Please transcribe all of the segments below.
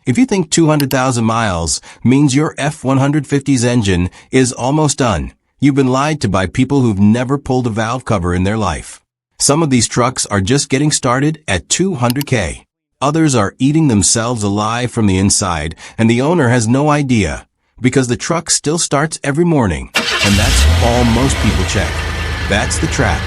If you think 200,000 miles means your F-150's engine is almost done, you've been lied to by people who've never pulled a valve cover in their life. Some of these trucks are just getting started at $200K. Others are eating themselves alive from the inside, and the owner has no idea, because the truck still starts every morning, and that's all most people check. That's the trap.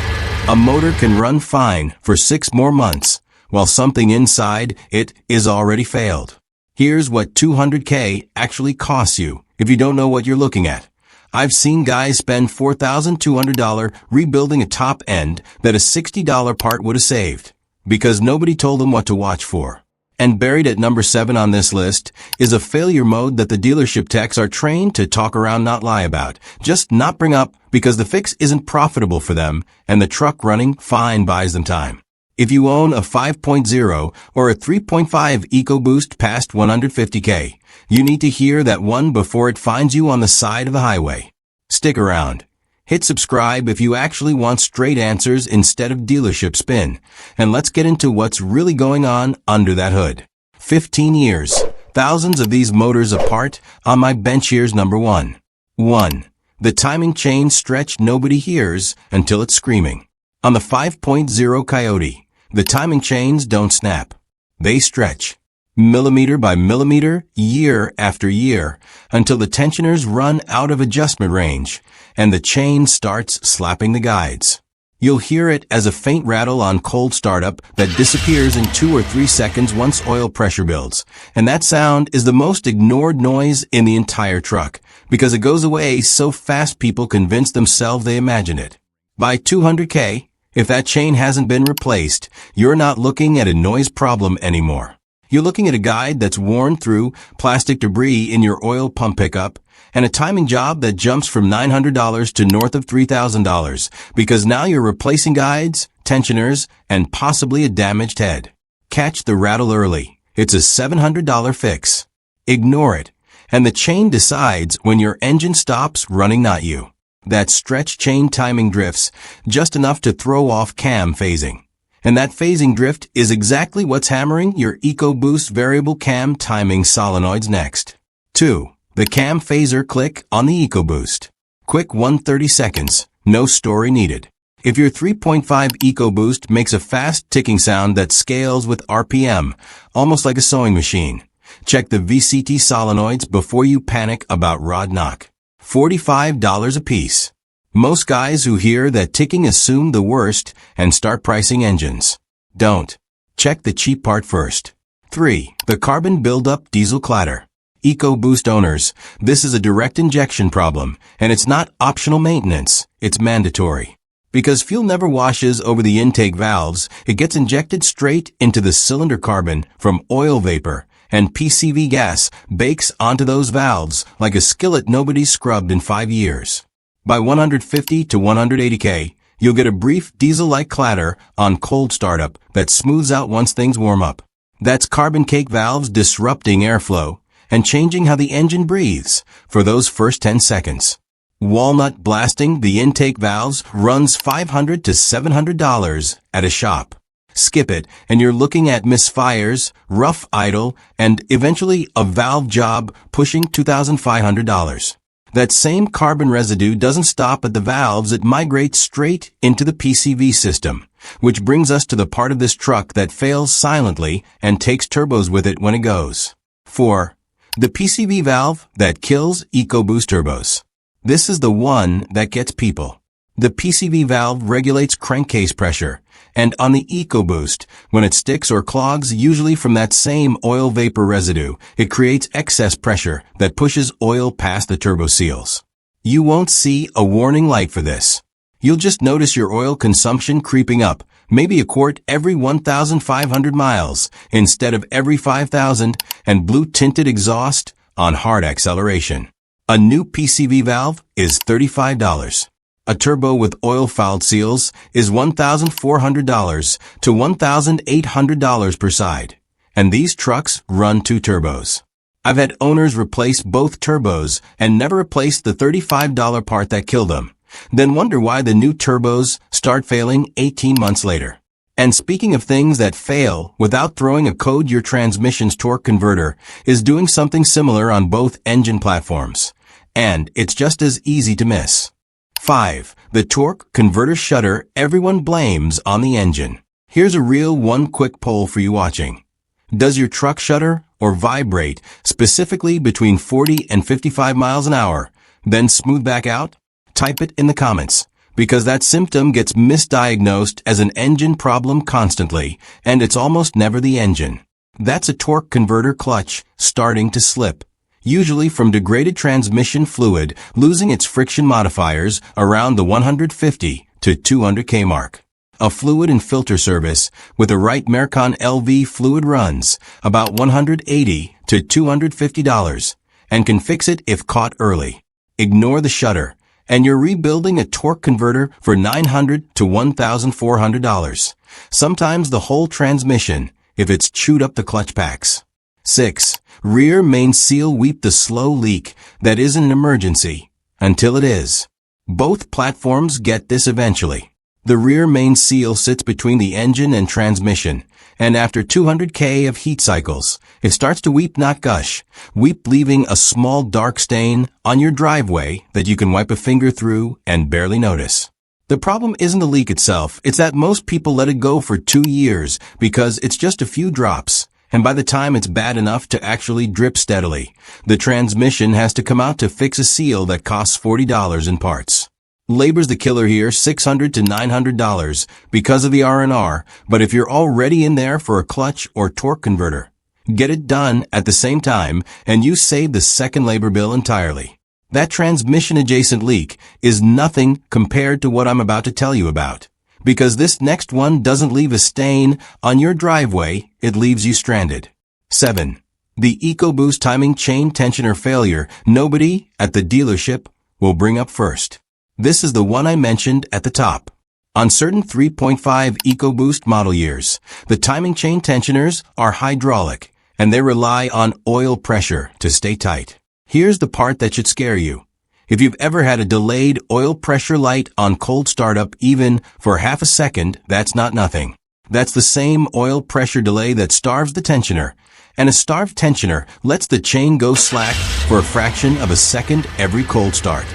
A motor can run fine for 6 more months, while something inside it is already failed. Here's what $200K actually costs you if you don't know what you're looking at. I've seen guys spend $4,200 rebuilding a top end that a $60 part would have saved, because nobody told them what to watch for. And buried at number 7 on this list is a failure mode that the dealership techs are trained to talk around, not lie about, just not bring up because the fix isn't profitable for them and the truck running fine buys them time. If you own a 5.0 or a 3.5 EcoBoost past 150K, you need to hear that one before it finds you on the side of the highway. Stick around. Hit subscribe if you actually want straight answers instead of dealership spin. And let's get into what's really going on under that hood. 15 years. Thousands of these motors apart on my bench. Here's number 1. 1. The timing chain stretch nobody hears until it's screaming. On the 5.0 Coyote, the timing chains don't snap. They stretch. Millimeter by millimeter, year after year, until the tensioners run out of adjustment range, and the chain starts slapping the guides. You'll hear it as a faint rattle on cold startup that disappears in 2 or 3 seconds once oil pressure builds. And that sound is the most ignored noise in the entire truck, because it goes away so fast people convince themselves they imagine it. By $200K, if that chain hasn't been replaced, you're not looking at a noise problem anymore. You're looking at a guide that's worn through, plastic debris in your oil pump pickup, and a timing job that jumps from $900 to north of $3,000, because now you're replacing guides, tensioners, and possibly a damaged head. Catch the rattle early. It's a $700 fix. Ignore it, and the chain decides when your engine stops running, not you. That stretch chain timing drifts just enough to throw off cam phasing. And that phasing drift is exactly what's hammering your EcoBoost variable cam timing solenoids next. 2. The cam phaser click on the EcoBoost. Quick 130 seconds, no story needed. If your 3.5 EcoBoost makes a fast ticking sound that scales with RPM, almost like a sewing machine, check the VCT solenoids before you panic about rod knock. $45 a piece. Most guys who hear that ticking assume the worst and start pricing engines. Don't. Check the cheap part first. 3. The carbon buildup diesel clatter. EcoBoost owners, this is a direct injection problem, and it's not optional maintenance, it's mandatory. Because fuel never washes over the intake valves, it gets injected straight into the cylinder carbon from oil vapor, and PCV gas bakes onto those valves like a skillet nobody's scrubbed in 5 years. By 150 to 180K, you'll get a brief diesel-like clatter on cold startup that smooths out once things warm up. That's carbon cake valves disrupting airflow and changing how the engine breathes for those first 10 seconds. Walnut blasting the intake valves runs $500 to $700 at a shop. Skip it, and you're looking at misfires, rough idle, and eventually a valve job pushing $2,500. That same carbon residue doesn't stop at the valves, it migrates straight into the PCV system, which brings us to the part of this truck that fails silently and takes turbos with it when it goes. 4. The PCV valve that kills EcoBoost turbos. This is the one that gets people. The PCV valve regulates crankcase pressure, and on the EcoBoost, when it sticks or clogs, usually from that same oil vapor residue, it creates excess pressure that pushes oil past the turbo seals. You won't see a warning light for this. You'll just notice your oil consumption creeping up, maybe a quart every 1,500 miles instead of every 5,000, and blue-tinted exhaust on hard acceleration. A new PCV valve is $35. A turbo with oil-fouled seals is $1,400 to $1,800 per side. And these trucks run 2 turbos. I've had owners replace both turbos and never replace the $35 part that killed them, then wonder why the new turbos start failing 18 months later. And speaking of things that fail without throwing a code, your transmission's torque converter is doing something similar on both engine platforms. And it's just as easy to miss. 5. The torque converter shudder everyone blames on the engine. Here's a real one quick poll for you watching. Does your truck shudder or vibrate specifically between 40 and 55 miles an hour, then smooth back out? Type it in the comments, because that symptom gets misdiagnosed as an engine problem constantly, and it's almost never the engine. That's a torque converter clutch starting to slip, usually from degraded transmission fluid losing its friction modifiers around the 150 to 200K mark. A fluid and filter service with a right Mercon LV fluid runs about $180 to $250 and can fix it if caught early. Ignore the shudder, and you're rebuilding a torque converter for $900 to $1,400. Sometimes the whole transmission, if it's chewed up the clutch packs. 6. Rear main seal weep, the slow leak that isn't an emergency until it is. Both platforms get this eventually. The rear main seal sits between the engine and transmission, and after 200K of heat cycles, it starts to weep, not gush. Weep, leaving a small dark stain on your driveway that you can wipe a finger through and barely notice. The problem isn't the leak itself, it's that most people let it go for 2 years because it's just a few drops, and by the time it's bad enough to actually drip steadily, the transmission has to come out to fix a seal that costs $40 in parts. Labor's the killer here, $600 to $900 because of the R&R, but if you're already in there for a clutch or torque converter, get it done at the same time and you save the second labor bill entirely. That transmission adjacent leak is nothing compared to what I'm about to tell you about, because this next one doesn't leave a stain on your driveway, it leaves you stranded. 7. The EcoBoost timing chain tensioner failure nobody at the dealership will bring up first. This is the one I mentioned at the top. On certain 3.5 EcoBoost model years, the timing chain tensioners are hydraulic, and they rely on oil pressure to stay tight. Here's the part that should scare you. If you've ever had a delayed oil pressure light on cold startup even for half a second, that's not nothing. That's the same oil pressure delay that starves the tensioner, and a starved tensioner lets the chain go slack for a fraction of a second every cold start.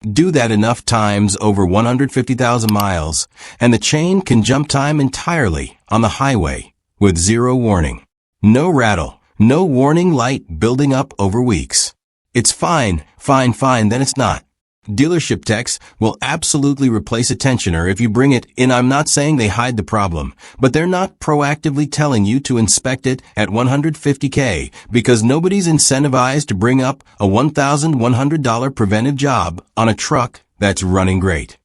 Do that enough times over 150,000 miles, and the chain can jump time entirely on the highway with zero warning. No rattle, no warning light building up over weeks. It's fine, then it's not. Dealership techs will absolutely replace a tensioner if you bring it in. I'm not saying they hide the problem, but they're not proactively telling you to inspect it at 150K because nobody's incentivized to bring up a $1,100 preventive job on a truck that's running great.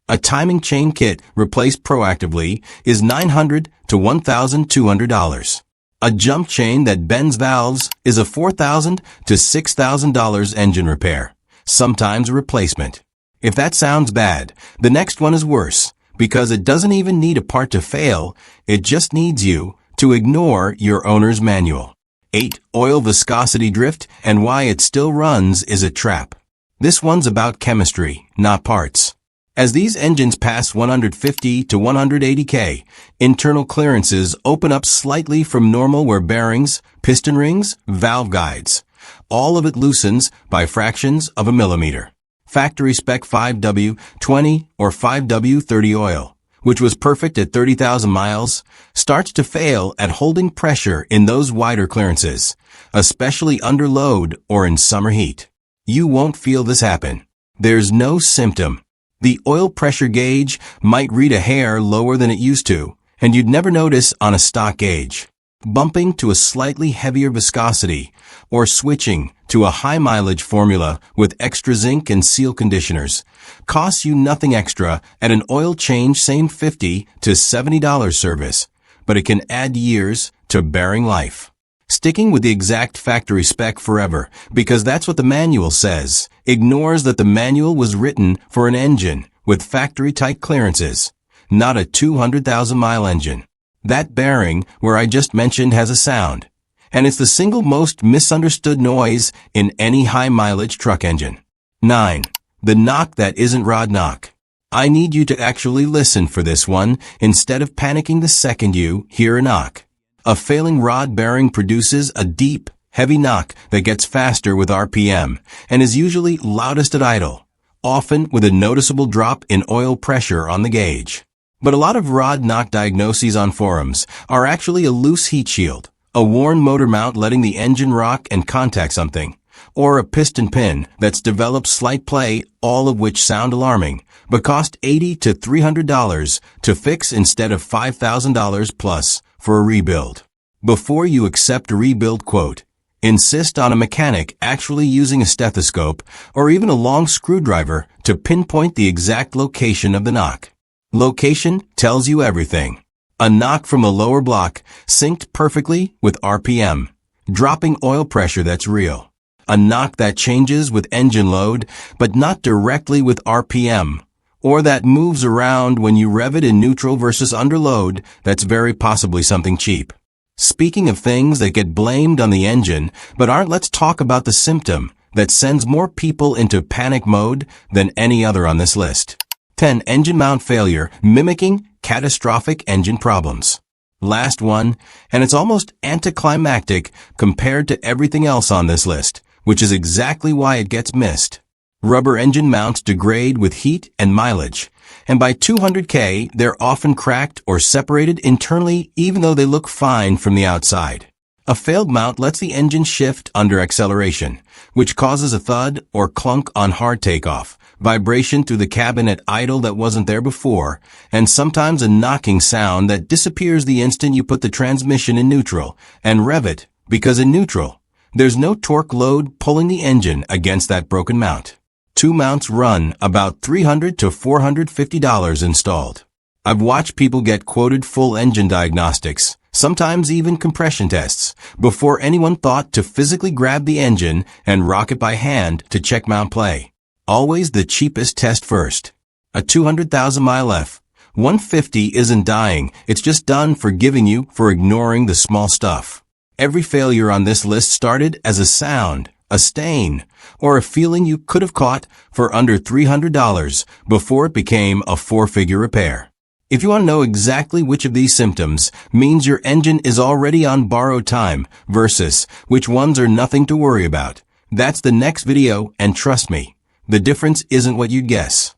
A timing chain kit replaced proactively is $900 to $1,200. A jump chain that bends valves is a $4,000 to $6,000 engine repair, sometimes a replacement. If that sounds bad, the next one is worse, because it doesn't even need a part to fail, it just needs you to ignore your owner's manual. 8. Oil viscosity drift and why it still runs is a trap. This one's about chemistry, not parts. As these engines pass 150 to 180K, internal clearances open up slightly from normal where bearings, piston rings, valve guides. All of it loosens by fractions of a millimeter. Factory spec 5W20 or 5W30 oil, which was perfect at 30,000 miles, starts to fail at holding pressure in those wider clearances, especially under load or in summer heat. You won't feel this happen. There's no symptom. The oil pressure gauge might read a hair lower than it used to, and you'd never notice on a stock gauge. Bumping to a slightly heavier viscosity or switching to a high mileage formula with extra zinc and seal conditioners costs you nothing extra at an oil change, same $50 to $70 service, but it can add years to bearing life. Sticking with the exact factory spec forever, because that's what the manual says, ignores that the manual was written for an engine with factory-tight clearances, not a 200,000-mile engine. That bearing, where I just mentioned, has a sound, and it's the single most misunderstood noise in any high-mileage truck engine. 9. The knock that isn't rod knock. I need you to actually listen for this one instead of panicking the second you hear a knock. A failing rod bearing produces a deep, heavy knock that gets faster with RPM and is usually loudest at idle, often with a noticeable drop in oil pressure on the gauge. But a lot of rod knock diagnoses on forums are actually a loose heat shield, a worn motor mount letting the engine rock and contact something, or a piston pin that's developed slight play, all of which sound alarming, but cost $80 to $300 to fix instead of $5,000 plus for a rebuild. Before you accept a rebuild quote, insist on a mechanic actually using a stethoscope or even a long screwdriver to pinpoint the exact location of the knock. Location tells you everything. A knock from a lower block synced perfectly with RPM, dropping oil pressure that's real. A knock that changes with engine load, but not directly with RPM, or that moves around when you rev it in neutral versus under load, that's very possibly something cheap. Speaking of things that get blamed on the engine, but aren't, let's talk about the symptom that sends more people into panic mode than any other on this list. 10. Engine mount failure, mimicking catastrophic engine problems. Last one, and it's almost anticlimactic compared to everything else on this list, which is exactly why it gets missed. Rubber engine mounts degrade with heat and mileage, and by 200K, they're often cracked or separated internally even though they look fine from the outside. A failed mount lets the engine shift under acceleration, which causes a thud or clunk on hard takeoff, vibration through the cabin at idle that wasn't there before, and sometimes a knocking sound that disappears the instant you put the transmission in neutral and rev it, because in neutral, there's no torque load pulling the engine against that broken mount. Two mounts run about $300 to $450 installed. I've watched people get quoted full engine diagnostics, sometimes even compression tests, before anyone thought to physically grab the engine and rock it by hand to check mount play. Always the cheapest test first. A 200,000-mile F-150 isn't dying, it's just done forgiving you for ignoring the small stuff. Every failure on this list started as a sound, a stain, or a feeling you could have caught for under $300 before it became a four-figure repair. If you want to know exactly which of these symptoms means your engine is already on borrowed time versus which ones are nothing to worry about, that's the next video, and trust me, the difference isn't what you'd guess.